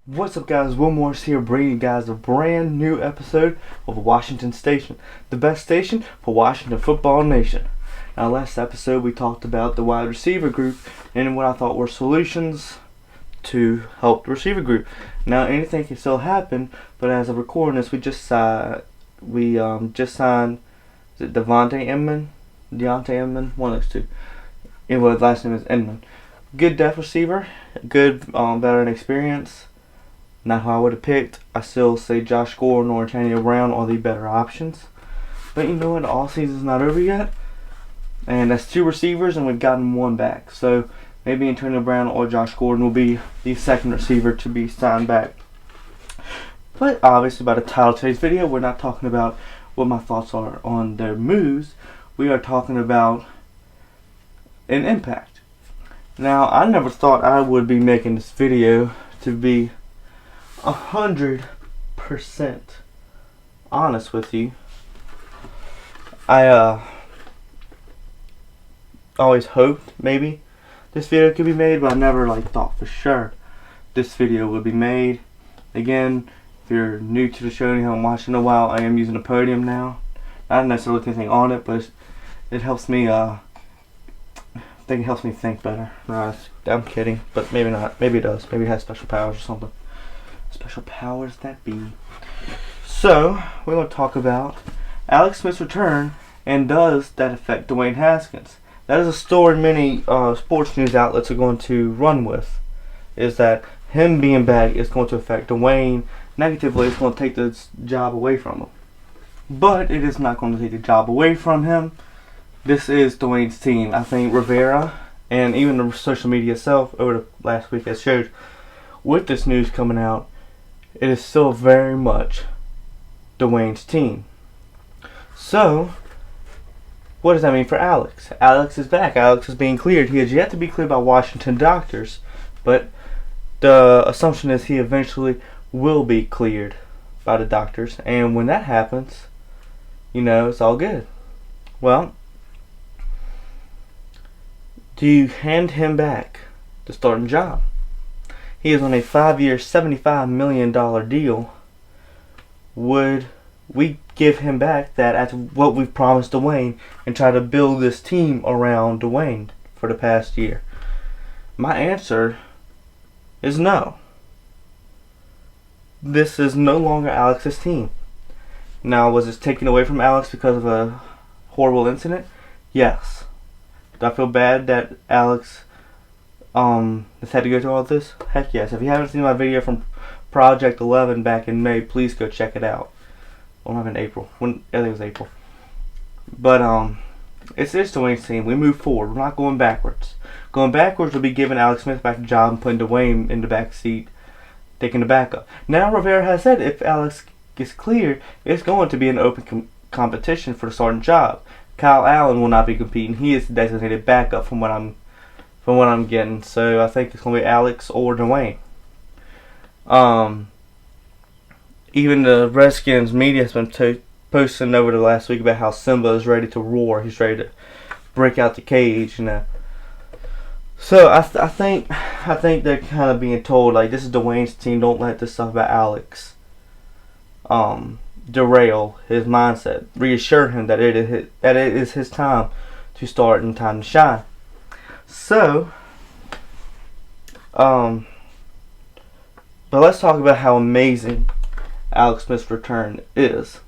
What's up, guys? Will Morris here, bringing you guys a brand new episode of Washington Station, the best station for Washington Football Nation. Now, last episode we talked about the wide receiver group and what I thought were solutions to help the receiver group. Now, anything can still happen, but as of recording this, we just signed. Is it Deontay Inman, one of those two. Anyway, his last name is Inman. Good depth receiver, good veteran experience. Not who I would have picked. I still say Josh Gordon or Antonio Brown are the better options. But you know what? The all season's not over yet. And that's two receivers, and we've gotten one back. So maybe Antonio Brown or Josh Gordon will be the second receiver to be signed back. But obviously, by the title of today's video, we're not talking about what my thoughts are on their moves. We are talking about an impact. Now, I never thought I would be making this video to be 100% honest with you. I always hoped maybe this video could be made, but I never thought for sure this video would be made. Again, if you're new to the show and you haven't watched in a while, I am using a podium now. Not necessarily anything on it, but it helps me I think it helps me think better. No, I'm kidding, but maybe not. Maybe it does. Maybe it has special powers or something. Special powers that be. So, we're going to talk about Alex Smith's return, and does that affect Dwayne Haskins? That is a story many sports news outlets are going to run with, is that him being back is going to affect Dwayne negatively. It's going to take the job away from him. But it is not going to take the job away from him. This is Dwayne's team. I think Rivera and even the social media itself over the last week has showed, with this news coming out, it is still very much Dwayne's team. So, what does that mean for Alex? Alex is back. Alex is being cleared. He has yet to be cleared by Washington doctors, but the assumption is he eventually will be cleared by the doctors. And when that happens, it's all good. Well, do you hand him back the starting job? He is on a 5-year, $75 million deal. Would we give him back that as what we've promised Dwayne and try to build this team around Dwayne for the past year? My answer is no. This is no longer Alex's team. Now, was this taken away from Alex because of a horrible incident? Yes. Do I feel bad that Alex has had to go through all this? Heck yes. If you haven't seen my video from Project 11 back in May, please go check it out. Well, not in April. I think it was April. But it's Dwayne's team. We move forward. We're not going backwards. Going backwards will be giving Alex Smith back the job and putting Dwayne in the back seat, taking the backup. Now Rivera has said if Alex gets cleared, it's going to be an open competition for the starting job. Kyle Allen will not be competing. He is the designated backup from what I'm getting. So I think it's going to be Alex or Dwayne. Even the Redskins media has been posting over the last week about how Simba is ready to roar. He's ready to break out the cage, So I think they're kind of being told, this is Dwayne's team. Don't let this stuff about Alex derail his mindset. Reassure him that it is his time to start and time to shine. So, but let's talk about how amazing Alex Smith's return is.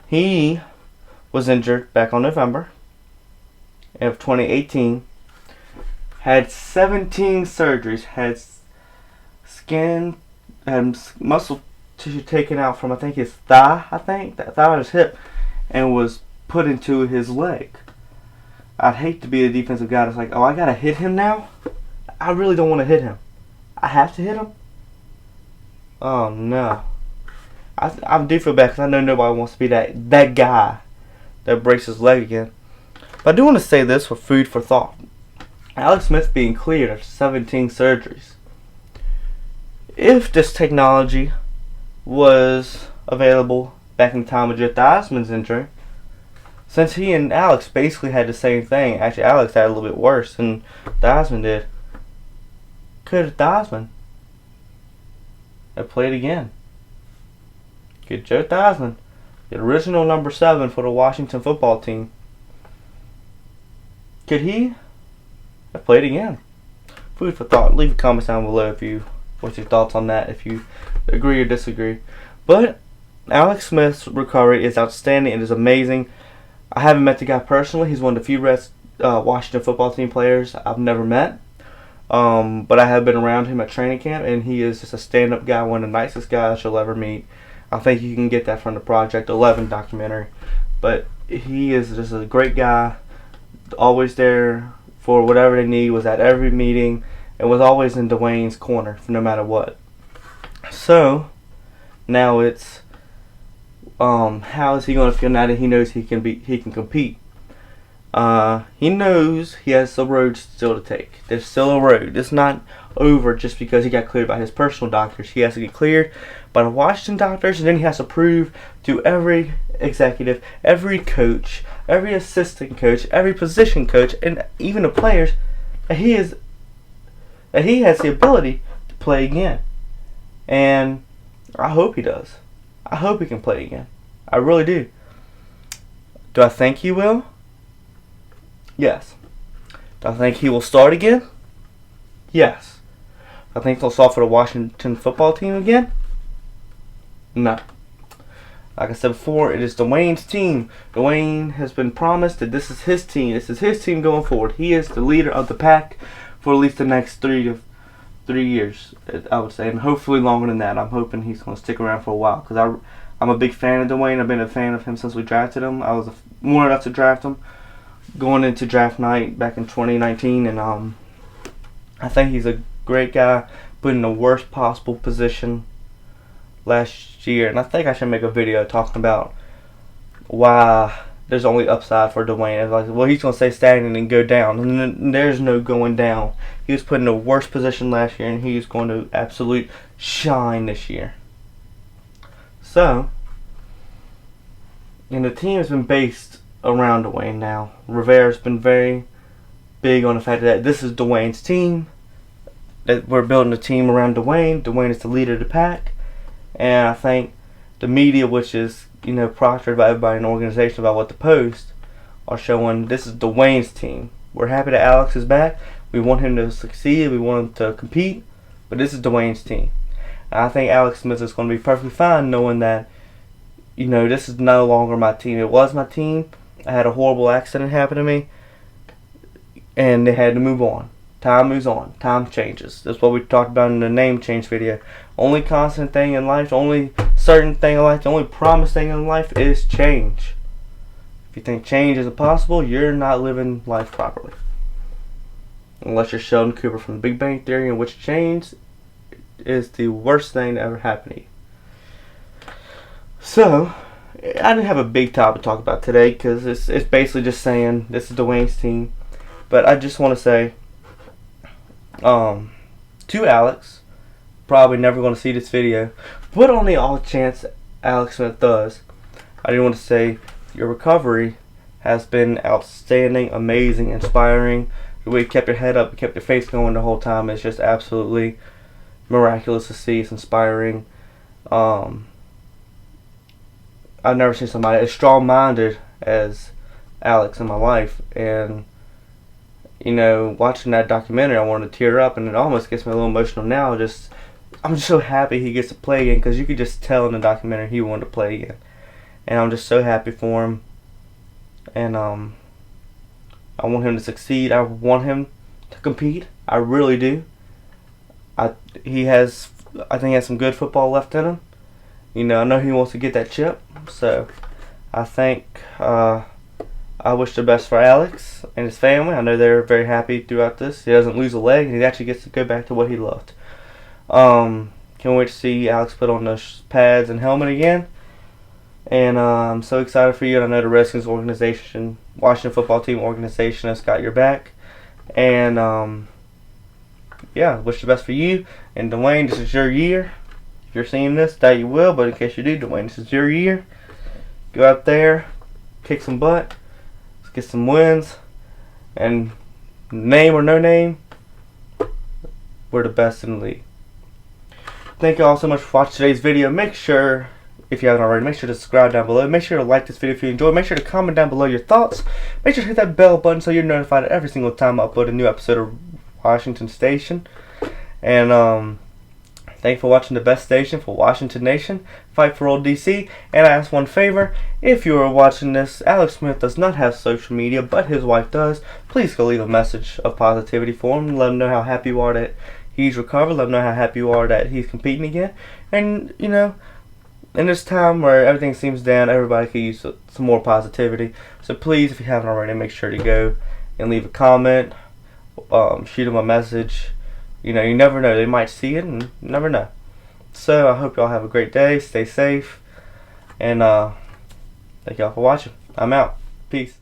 He was injured back on November of 2018. Had 17 surgeries. Had skin and muscle tissue taken out from, I think, his thigh. That thigh or his hip, and was put into his leg. I'd hate to be the defensive guy that's like, oh, I gotta hit him now? I really don't want to hit him. I have to hit him? Oh, no. I do feel bad because I know nobody wants to be that guy that breaks his leg again. But I do want to say this for food for thought. Alex Smith being cleared after 17 surgeries. If this technology was available back in the time of Jeff Theismann's injury, since he and Alex basically had the same thing, actually Alex had a little bit worse than Theismann did, could Theismann have played again. Get Joe Theismann, the original number 7 for the Washington football team. Could he have played again? Food for thought. Leave a comment down below what's your thoughts on that, if you agree or disagree. But Alex Smith's recovery is outstanding. It is amazing. I haven't met the guy personally. He's one of the few Washington football team players I've never met. But I have been around him at training camp, and he is just a stand-up guy, one of the nicest guys you'll ever meet. I think you can get that from the Project 11 documentary. But he is just a great guy, always there for whatever they need, was at every meeting, and was always in Dwayne's corner no matter what. So now it's how is he going to feel now that he knows he can compete? He knows he has a road still to take. There's still a road. It's not over just because he got cleared by his personal doctors. He has to get cleared by the Washington doctors, and then he has to prove to every executive, every coach, every assistant coach, every position coach, and even the players that he has the ability to play again. And I hope he does. I hope he can play again. I really do. Do I think he will? Yes. Do I think he will start again? Yes. I think he'll start for the Washington football team again? No. Like I said before, it is Dwayne's team. Dwayne has been promised that this is his team. This is his team going forward. He is the leader of the pack for at least the next 3 years, I would say, and hopefully longer than that. I'm hoping he's going to stick around for a while, because I'm a big fan of Dwayne. I've been a fan of him since we drafted him. I was more enough to draft him going into draft night back in 2019, and I think he's a great guy, put in the worst possible position last year. And I think I should make a video talking about why there's only upside for Dwayne. It's like, well, he's going to stay stagnant and go down, and then there's no going down. He was put in the worst position last year, and he's going to absolute shine this year. So, and the team has been based around Dwayne now. Rivera's been very big on the fact that this is Dwayne's team, that we're building a team around Dwayne. Dwayne is the leader of the pack, and I think the media, which is, you know, proctored by everybody in the organization about what to post, are showing this is Dwayne's team. We're happy that Alex is back. We want him to succeed. We want him to compete, but this is Dwayne's team. And I think Alex Smith is going to be perfectly fine knowing that, you know, this is no longer my team. It was my team. I had a horrible accident happen to me, and they had to move on. Time moves on. Time changes. That's what we talked about in the name change video. Only constant thing in life, only certain thing in life, the only promised thing in life is change. If you think change is impossible, you're not living life properly. Unless you're Sheldon Cooper from The Big Bang Theory, in which change is the worst thing to ever happen to you. So, I didn't have a big topic to talk about today, because it's basically just saying this is Dwayne's team. But I just want to say, to Alex, probably never going to see this video, but on the off chance Alex Smith does, I do want to say your recovery has been outstanding, amazing, inspiring. The way you kept your head up, you kept your face going the whole time. It's just absolutely miraculous to see. It's inspiring. I've never seen somebody as strong-minded as Alex in my life, and you know, watching that documentary, I wanted to tear up, and it almost gets me a little emotional now. I'm just so happy he gets to play again, because you could just tell in the documentary he wanted to play again, and I'm just so happy for him. And I want him to succeed. I want him to compete. I really do. I think he has some good football left in him. You know, I know he wants to get that chip, so I think I wish the best for Alex and his family. I know they're very happy throughout this. He doesn't lose a leg, and he actually gets to go back to what he loved. Can't wait to see Alex put on those pads and helmet again. And I'm so excited for you, and I know the Redskins organization, Washington football team organization, has got your back. And yeah, wish the best for you. And Dwayne, this is your year. If you're seeing this, doubt you will, but in case you do, Dwayne, this is your year. Go out there, kick some butt, let's get some wins, and name or no name, we're the best in the league. Thank you all so much for watching today's video. Make sure, if you haven't already, make sure to subscribe down below. Make sure to like this video if you enjoyed. Make sure to comment down below your thoughts. Make sure to hit that bell button so you're notified every single time I upload a new episode of Washington Station. And thank you for watching the best station for Washington Nation. Fight for old DC. And I ask one favor. If you are watching this, Alex Smith does not have social media, but his wife does. Please go leave a message of positivity for him. Let him know how happy you are that he's recovered. Let him know how happy you are that he's competing again. And, you know, in this time where everything seems down, everybody could use some more positivity. So please, if you haven't already, make sure to go and leave a comment. Shoot him a message. You know, you never know. They might see it and you never know. So I hope y'all have a great day. Stay safe. And thank y'all for watching. I'm out. Peace.